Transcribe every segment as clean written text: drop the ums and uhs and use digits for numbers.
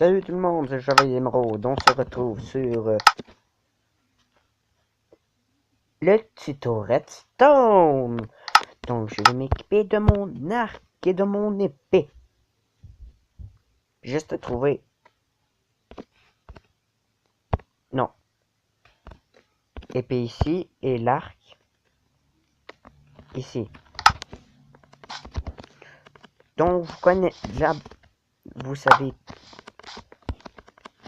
Salut tout le monde, c'est Chevalier Émeraude. On se retrouve sur le tuto Redstone. Donc je vais m'équiper de mon arc et de mon épée. Juste trouver... Non. Épée ici et l'arc ici. Donc vous connaissez... Vous savez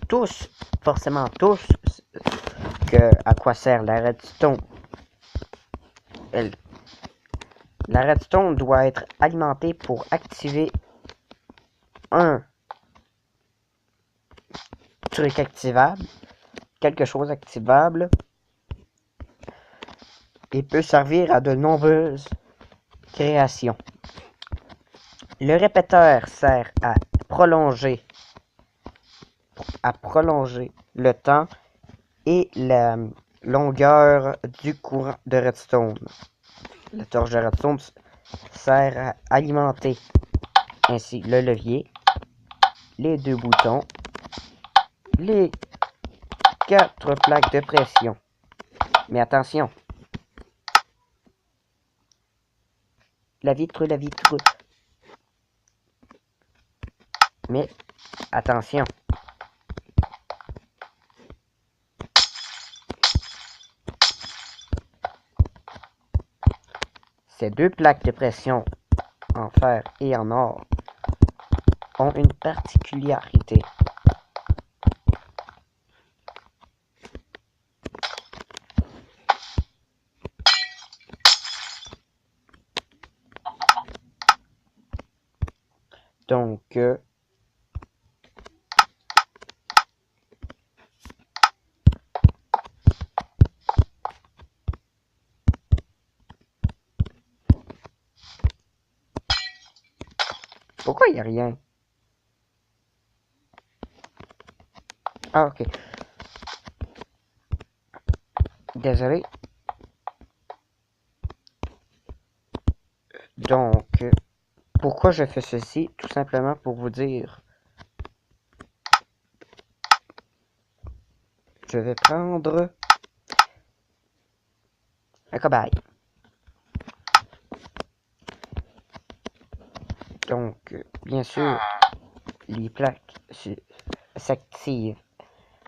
tous, forcément tous, à quoi sert la redstone. La redstone doit être alimentée pour activer un truc activable, quelque chose activable, et peut servir à de nombreuses créations. Le répéteur sert à prolonger le temps et la longueur du courant de redstone. La torche de redstone sert à alimenter ainsi le levier, les deux boutons, les 4 plaques de pression. Mais attention, la vitre. Mais attention. Ces 2 plaques de pression en fer et en or ont une particularité. Donc, pourquoi il n'y a rien? Ah, ok. Désolé. Donc, pourquoi je fais ceci? Tout simplement pour vous dire. Je vais prendre un cobaye. Donc, bien sûr, les plaques s'activent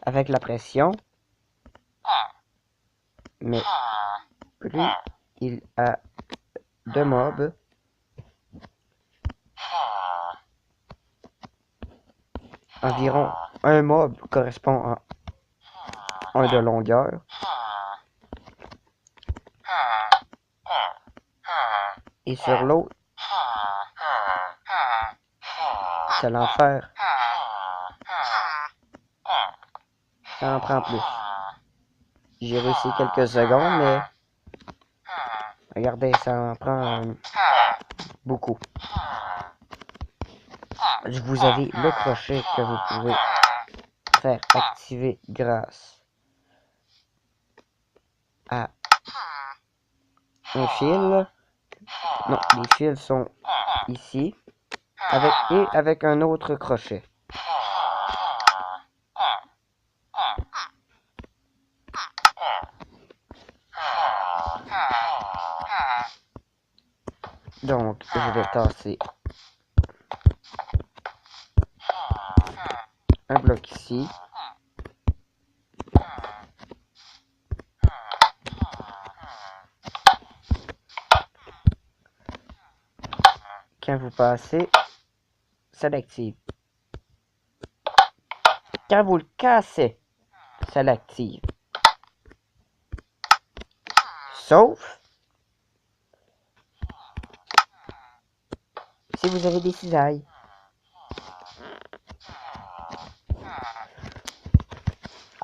avec la pression. Mais plus il a de mobs, environ un mob correspond à 1 de longueur. Et sur l'autre, c'est l'enfer. Ça en prend plus. J'ai réussi quelques secondes, mais regardez, ça en prend beaucoup. Vous avez le crochet que vous pouvez faire activer grâce à un fil. Non, les fils sont ici avec un autre crochet. Donc, je vais tasser un bloc ici. Quand vous passez, ça l'active. Quand vous le cassez, ça l'active. Sauf si vous avez des cisailles.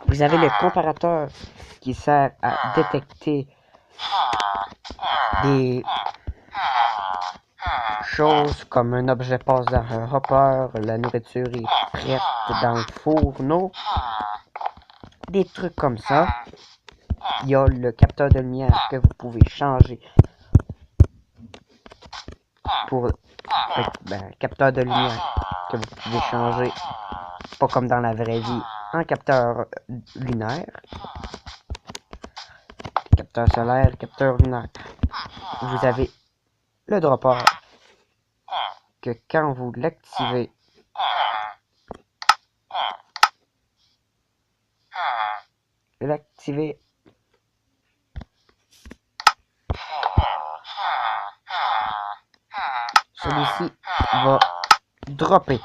Vous avez le comparateur qui sert à détecter des choses comme un objet passe dans un hopper, la nourriture est prête dans le fourneau, des trucs comme ça. Il y a le capteur de lumière que vous pouvez changer pour capteur de lumière que vous pouvez changer pas comme dans la vraie vie, un capteur lunaire. Capteur solaire, capteur lunaire. Vous avez le dropper que quand vous l'activez, celui-ci va dropper.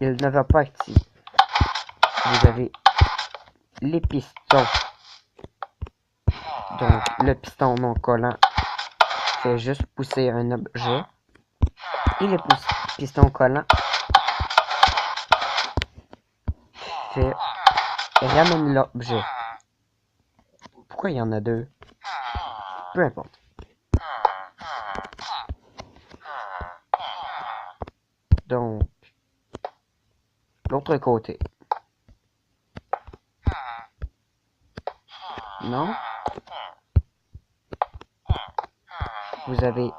Il ne va pas activer. Vous avez les pistons. Donc, le piston non collant fait juste pousser un objet. Et le piston collant fait ramène l'objet. Pourquoi il y en a deux? Peu importe. Donc, l'autre côté. Non? Vous avez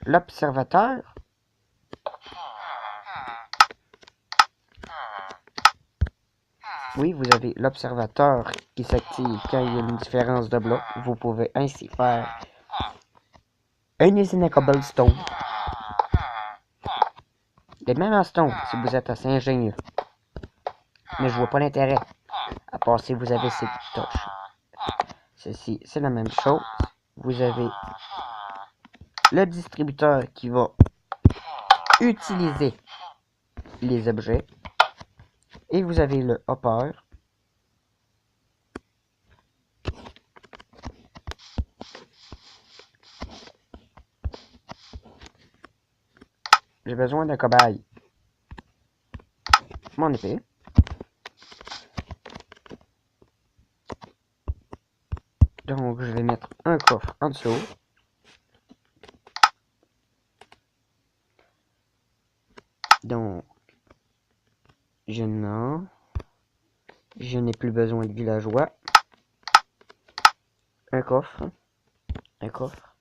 l'observateur. Oui, vous avez l'observateur qui s'active quand il y a une différence de bloc. Vous pouvez ainsi faire une usine à cobblestone. Et même en stone, si vous êtes assez ingénieux. Mais je vois pas l'intérêt. À part si vous avez ces touches. Ceci, c'est la même chose. Vous avez le distributeur qui va utiliser les objets. Et vous avez le hopper. J'ai besoin d'un cobaye. Mon épée. Donc, je vais mettre un coffre en dessous. Donc, je n'ai plus besoin de villageois. Un coffre. Un coffre.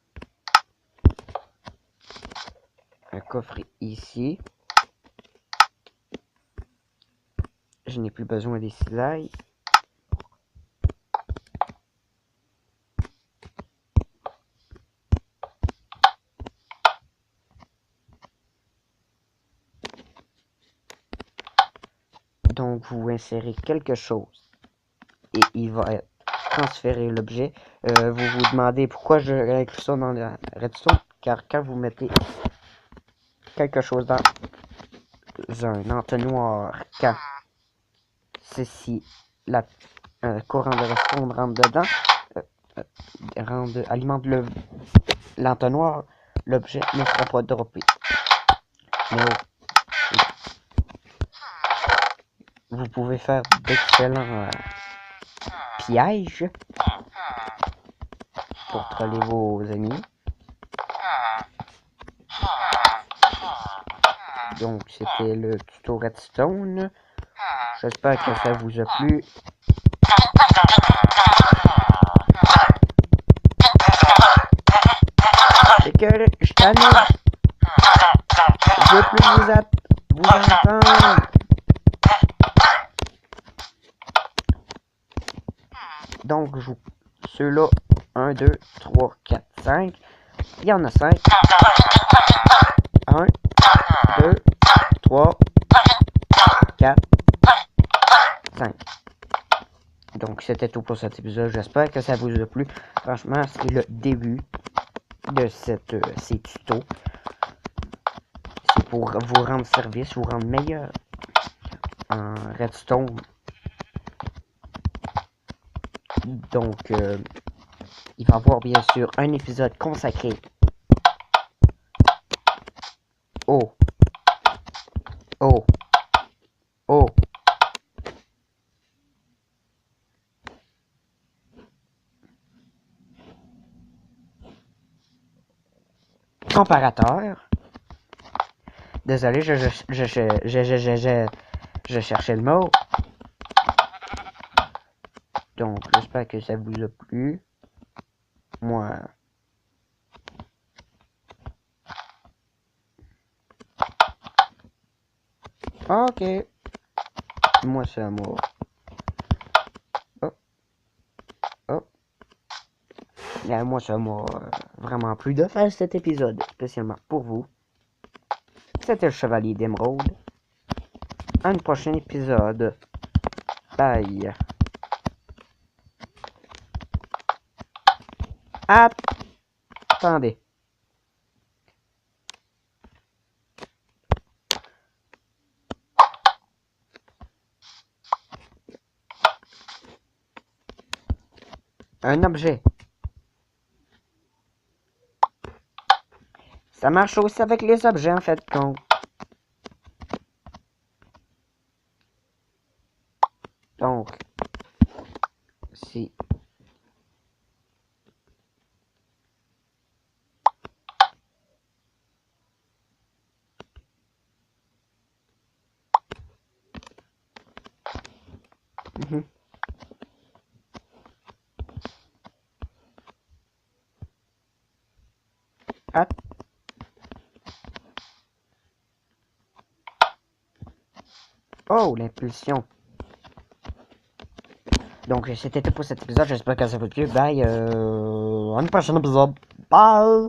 Un coffre ici. Je n'ai plus besoin des cisailles. Donc, vous insérez quelque chose et il va être transféré l'objet. Vous vous demandez pourquoi je inclus ça dans la redstone, car quand vous mettez quelque chose dans un entonnoir, quand ceci, la courant de redstone rentre dedans, alimente l'entonnoir, l'objet ne sera pas droppé. Mais vous pouvez faire d'excellents pièges pour troller vos ennemis. Donc c'était le tuto redstone. J'espère que ça vous a plu. C'est que je t'annonce. Je veux plus vous entendre. Donc, je joue ceux-là. 1, 2, 3, 4, 5. Il y en a 5. 1, 2, 3, 4, 5. Donc, c'était tout pour cet épisode. J'espère que ça vous a plu. Franchement, c'est le début de ces tutos. C'est pour vous rendre service, vous rendre meilleur en redstone. Donc, il va y avoir bien sûr un épisode consacré au comparateur. Désolé, je cherchais le mot. Donc, j'espère que ça vous a plu. Moi... Ok. Moi, ça m'a... Oh. Oh. Là, moi, ça m'a vraiment plu de faire cet épisode, spécialement pour vous. C'était le Chevalier d'Émeraude. À un prochain épisode. Bye. Attendez. Un objet. Ça marche aussi avec les objets, en fait, compte. Donc, si... Oh, l'impulsion. Donc, c'était tout pour cet épisode. J'espère que ça vous a plu. Bye. À un prochain épisode. Bye.